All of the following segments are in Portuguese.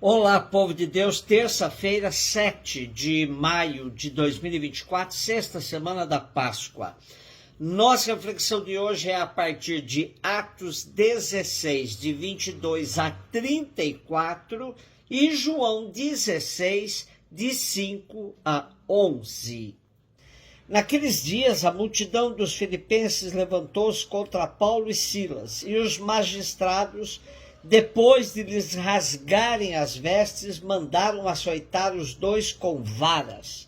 Olá, povo de Deus, terça-feira, 7 de maio de 2024, sexta semana da Páscoa. Nossa reflexão de hoje é a partir de Atos 16, de 22 a 34 e João 16, de 5 a 11. Naqueles dias, a multidão dos filipenses levantou-se contra Paulo e Silas, e os magistrados, depois de lhes rasgarem as vestes, mandaram açoitar os dois com varas.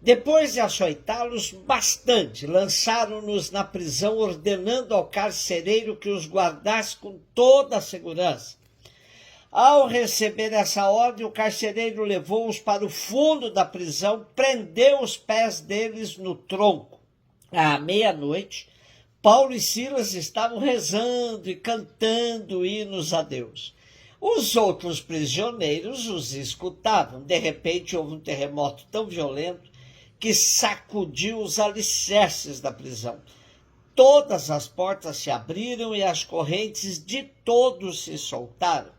Depois de açoitá-los bastante, lançaram-nos na prisão, ordenando ao carcereiro que os guardasse com toda a segurança. Ao receber essa ordem, o carcereiro levou-os para o fundo da prisão, prendeu os pés deles no tronco. À meia-noite, Paulo e Silas estavam rezando e cantando hinos a Deus. Os outros prisioneiros os escutavam. De repente, houve um terremoto tão violento que sacudiu os alicerces da prisão. Todas as portas se abriram e as correntes de todos se soltaram.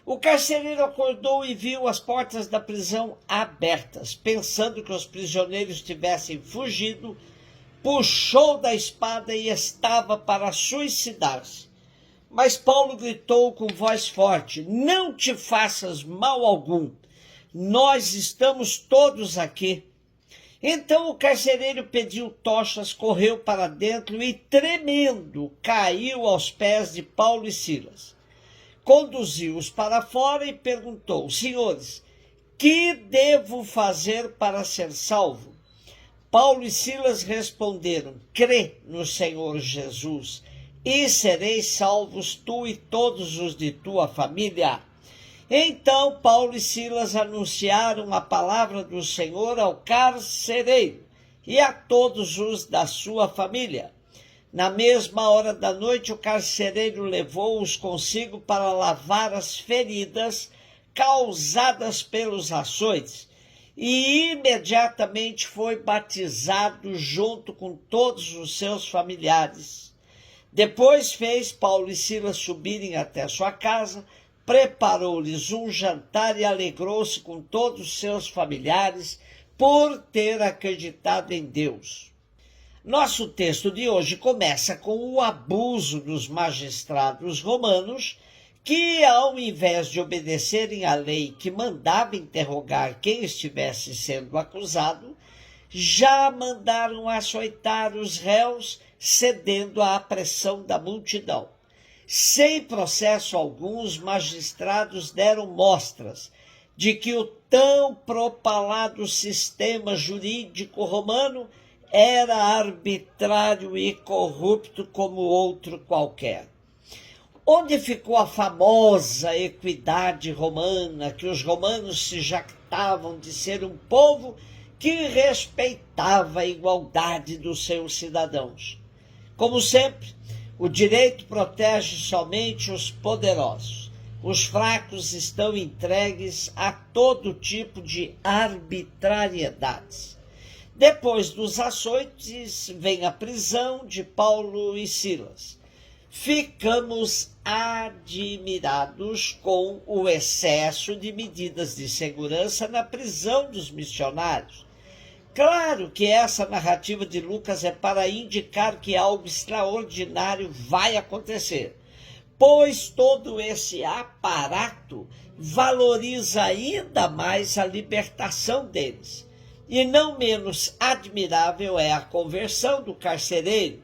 O carcereiro acordou e viu as portas da prisão abertas. Pensando que os prisioneiros tivessem fugido, puxou da espada e estava para suicidar-se. Mas Paulo gritou com voz forte: "Não te faças mal algum, nós estamos todos aqui." Então o carcereiro pediu tochas, correu para dentro e, tremendo, caiu aos pés de Paulo e Silas. Conduziu-os para fora e perguntou: "Senhores, que devo fazer para ser salvo?" Paulo e Silas responderam: "Crê no Senhor Jesus, e sereis salvos tu e todos os de tua família." Então Paulo e Silas anunciaram a palavra do Senhor ao carcereiro e a todos os da sua família. Na mesma hora da noite, o carcereiro levou-os consigo para lavar as feridas causadas pelos açoites, e imediatamente foi batizado junto com todos os seus familiares. Depois fez Paulo e Silas subirem até sua casa, preparou-lhes um jantar e alegrou-se com todos os seus familiares por ter acreditado em Deus. Nosso texto de hoje começa com o abuso dos magistrados romanos que, ao invés de obedecerem à lei que mandava interrogar quem estivesse sendo acusado, já mandaram açoitar os réus, cedendo à pressão da multidão. Sem processo algum, os magistrados deram mostras de que o tão propalado sistema jurídico romano era arbitrário e corrupto como outro qualquer. Onde ficou a famosa equidade romana, que os romanos se jactavam de ser um povo que respeitava a igualdade dos seus cidadãos? Como sempre, o direito protege somente os poderosos. Os fracos estão entregues a todo tipo de arbitrariedades. Depois dos açoites, vem a prisão de Paulo e Silas. Ficamos admirados com o excesso de medidas de segurança na prisão dos missionários. Claro que essa narrativa de Lucas é para indicar que algo extraordinário vai acontecer, pois todo esse aparato valoriza ainda mais a libertação deles. E não menos admirável é a conversão do carcereiro,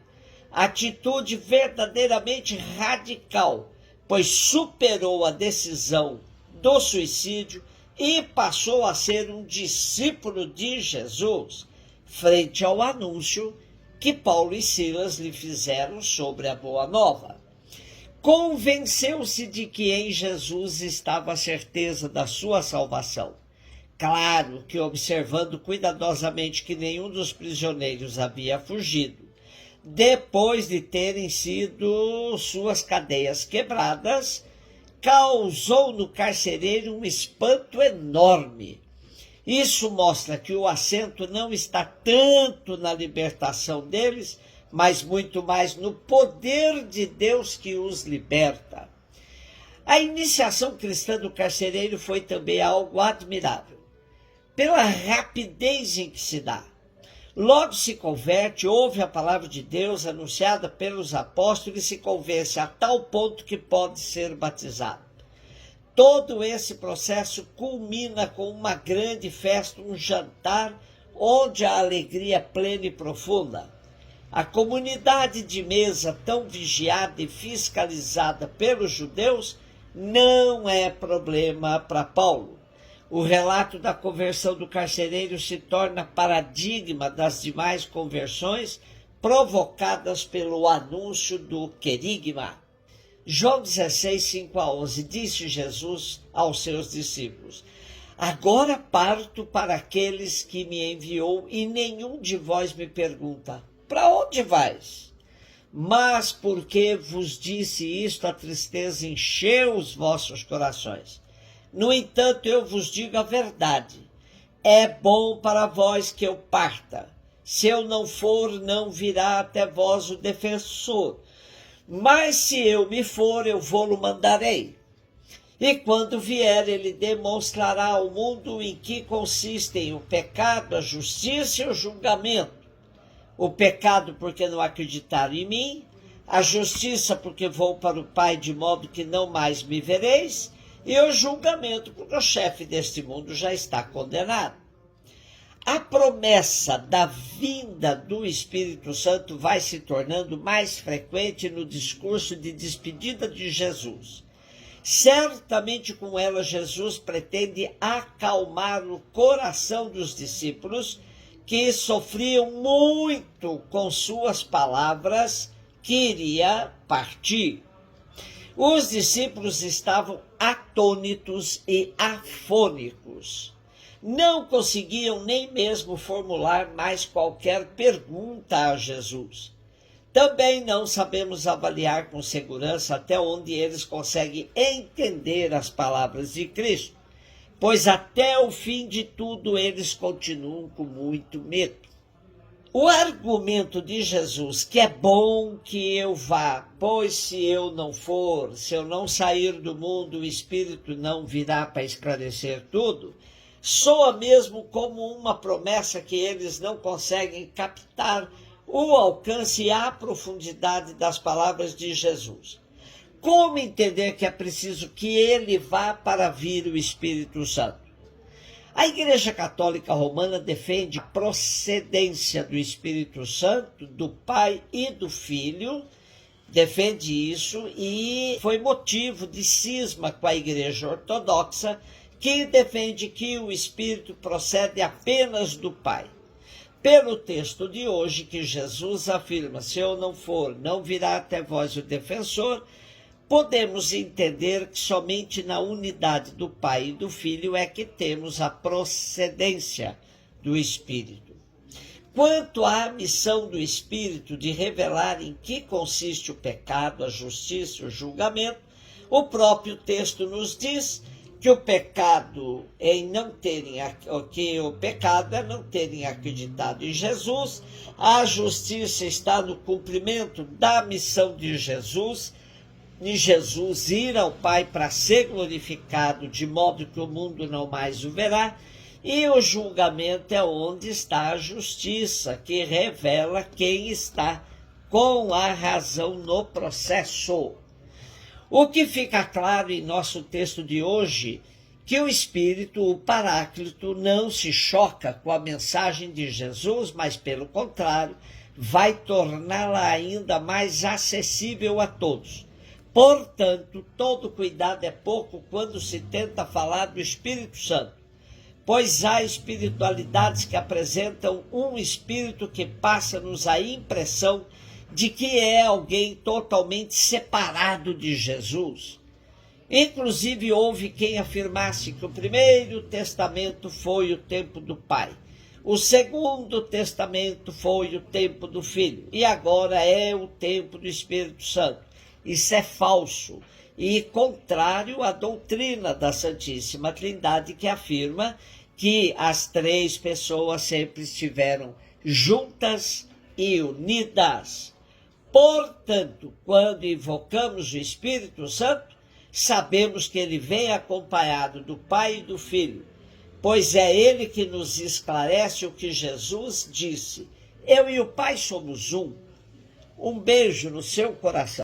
atitude verdadeiramente radical, pois superou a decisão do suicídio e passou a ser um discípulo de Jesus, frente ao anúncio que Paulo e Silas lhe fizeram sobre a Boa Nova. Convenceu-se de que em Jesus estava a certeza da sua salvação. Claro que, observando cuidadosamente que nenhum dos prisioneiros havia fugido, depois de terem sido suas cadeias quebradas, causou no carcereiro um espanto enorme. Isso mostra que o acento não está tanto na libertação deles, mas muito mais no poder de Deus que os liberta. A iniciação cristã do carcereiro foi também algo admirável, pela rapidez em que se dá. Logo se converte, ouve a palavra de Deus anunciada pelos apóstolos e se convence a tal ponto que pode ser batizado. Todo esse processo culmina com uma grande festa, um jantar, onde a alegria é plena e profunda. A comunidade de mesa, tão vigiada e fiscalizada pelos judeus, não é problema para Paulo. O relato da conversão do carcereiro se torna paradigma das demais conversões provocadas pelo anúncio do querigma. João 16, 5-11, disse Jesus aos seus discípulos: agora parto para aqueles que me enviou e nenhum de vós me pergunta, para onde vais? Mas porque vos disse isto, a tristeza encheu os vossos corações. No entanto, eu vos digo a verdade. É bom para vós que eu parta. Se eu não for, não virá até vós o defensor. Mas se eu me for, eu vou-lo mandarei. E quando vier, ele demonstrará ao mundo em que consistem o pecado, a justiça e o julgamento. O pecado porque não acreditaram em mim, a justiça porque vou para o Pai de modo que não mais me vereis, e o julgamento porque o chefe deste mundo já está condenado. A promessa da vinda do Espírito Santo vai se tornando mais frequente no discurso de despedida de Jesus. Certamente com ela Jesus pretende acalmar o coração dos discípulos que sofriam muito com suas palavras que iria partir. Os discípulos estavam atônitos e afônicos. Não conseguiam nem mesmo formular mais qualquer pergunta a Jesus. Também não sabemos avaliar com segurança até onde eles conseguem entender as palavras de Cristo, pois até o fim de tudo eles continuam com muito medo. O argumento de Jesus, que é bom que eu vá, pois se eu não for, se eu não sair do mundo, o Espírito não virá para esclarecer tudo, soa mesmo como uma promessa que eles não conseguem captar o alcance e a profundidade das palavras de Jesus. Como entender que é preciso que ele vá para vir o Espírito Santo? A Igreja Católica Romana defende a procedência do Espírito Santo, do Pai e do Filho, defende isso e foi motivo de cisma com a Igreja Ortodoxa, que defende que o Espírito procede apenas do Pai. Pelo texto de hoje, que Jesus afirma, se eu não for, não virá até vós o defensor, podemos entender que somente na unidade do Pai e do Filho é que temos a procedência do Espírito. Quanto à missão do Espírito de revelar em que consiste o pecado, a justiça e o julgamento, o próprio texto nos diz que o pecado é não terem acreditado em Jesus, a justiça está no cumprimento da missão de Jesus ir ao Pai para ser glorificado, de modo que o mundo não mais o verá, e o julgamento é onde está a justiça, que revela quem está com a razão no processo. O que fica claro em nosso texto de hoje, que o Espírito, o Paráclito, não se choca com a mensagem de Jesus, mas pelo contrário, vai torná-la ainda mais acessível a todos. Portanto, todo cuidado é pouco quando se tenta falar do Espírito Santo, pois há espiritualidades que apresentam um espírito que passa-nos a impressão de que é alguém totalmente separado de Jesus. Inclusive, houve quem afirmasse que o primeiro testamento foi o tempo do Pai, o segundo testamento foi o tempo do Filho, e agora é o tempo do Espírito Santo. Isso é falso e contrário à doutrina da Santíssima Trindade, que afirma que as três pessoas sempre estiveram juntas e unidas. Portanto, quando invocamos o Espírito Santo, sabemos que ele vem acompanhado do Pai e do Filho, pois é ele que nos esclarece o que Jesus disse: eu e o Pai somos um. Um beijo no seu coração.